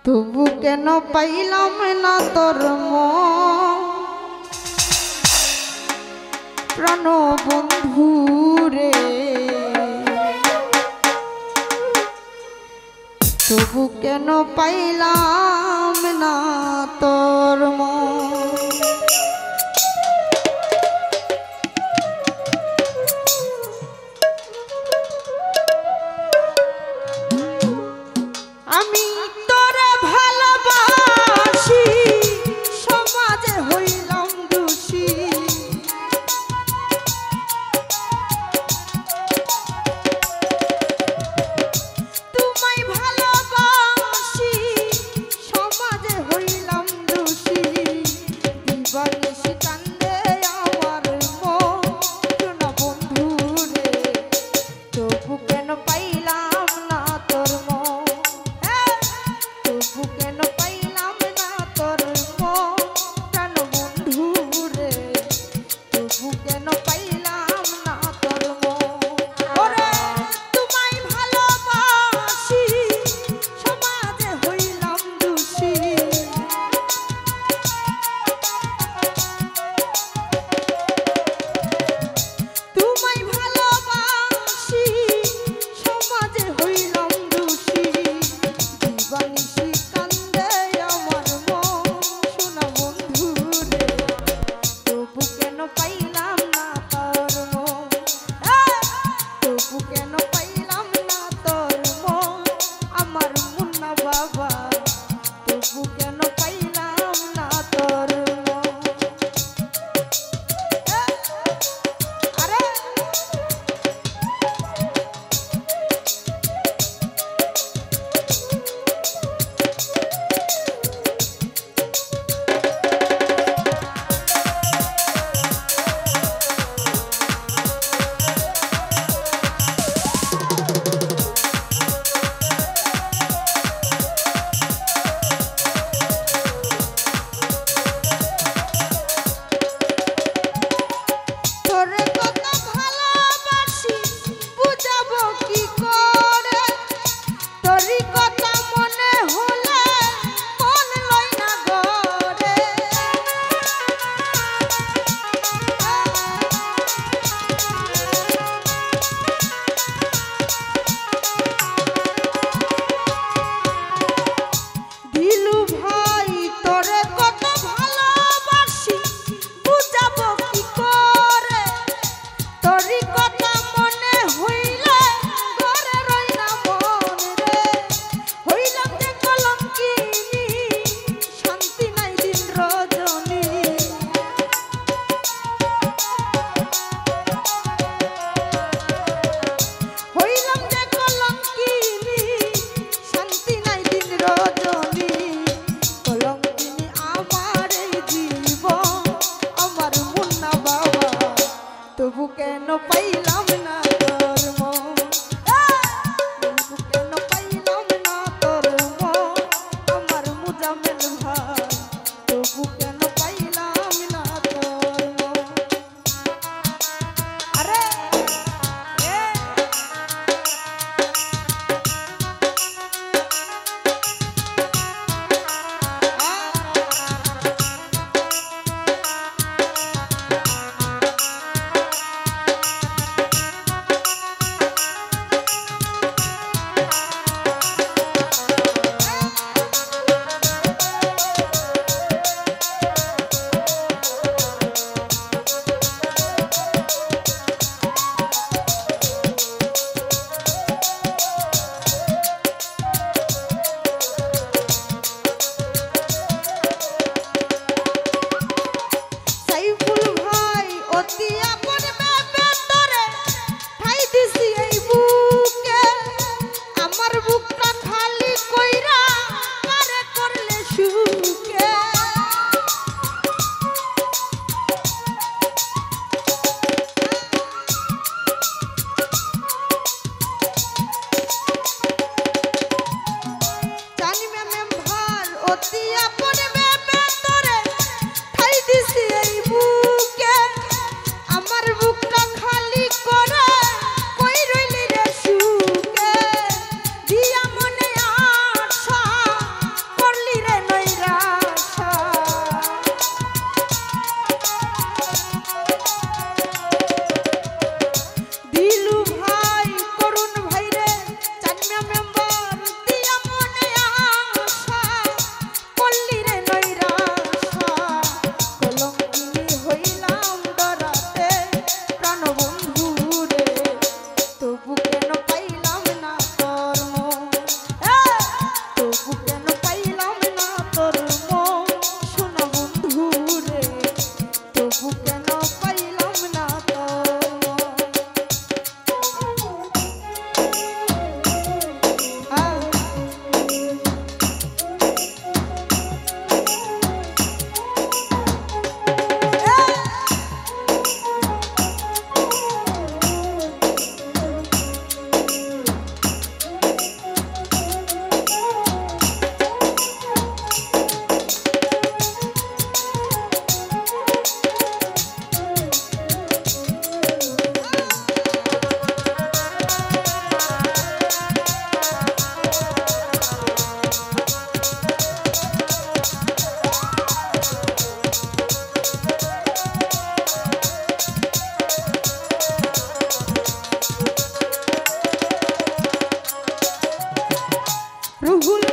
তবু কেন পাইলাম না তোর প্রাণ বন্ধু রে, তবু কেন পাইলাম না তোর আমি তোরে ভালোবাসি, সমাজে হইলাম দোষী, তোমায় ভালোবাসি, সমাজে হইলাম দোষী, দিবানিশি কান্দে আমার মন সোনা বন্ধু রে, তবু কেন পাইলাম না তোর মন, তবু কেন পাইলাম না তোর মন প্রাণ বন্ধু রে, তবু কেন পাইলাম না তোর মন। ওরে তোমায় ভালোবাসি, সমাজে হইলাম দোষী, তোমায় ভালোবাসি, সমাজে হইলাম দোষী, দিবানিশি কান্দে আমার মন সোনা বন্ধু রে, তবু কেন পাইলাম না তোর মন, তবু কেন পাইলাম না তোর মন আমার মুন্না বাবা, তবু কেন পাইলাম না তোর মন। আরে তোরে কত ভালোবাসি, বুঝাবো কি করে, তোরই কথা মনে হলে মন লয় না গরে, দিলু ভাই তোরে কত ভালোবাসি, বুঝাবো কি করে, তোরই কথা মনে হইলে ঘরে রই না মন রে, হইলাম যে কলঙ্কিনী, শান্তি নাই দিন রজনী, হইলাম যে কলঙ্কিনী, শান্তি নাই দিন রজনী, কলঙ্কিনী আমার এই জীবন আমার মুন্না বাবা, তবু কেন পাইলাম না তোর মন, তবু কেন পাইলাম না তোর মন আমার মুজামেল ভাই, তবু কেন পাইলাম না তোর মন। আরে সাইফুল ভাই অতি আপন ভেবে তোরে ঠাই দিছি এই বুকে, আমার বুকটা খালি কইরা কারে করলে সুখে, জানি মেম্বার অতি আপন ভেবে তোরে ঠাই দিছি এই বুকে, আমার বুকটা খালি করে কই রইলি রে সুখে, দিয়া মনে আশা রুহুল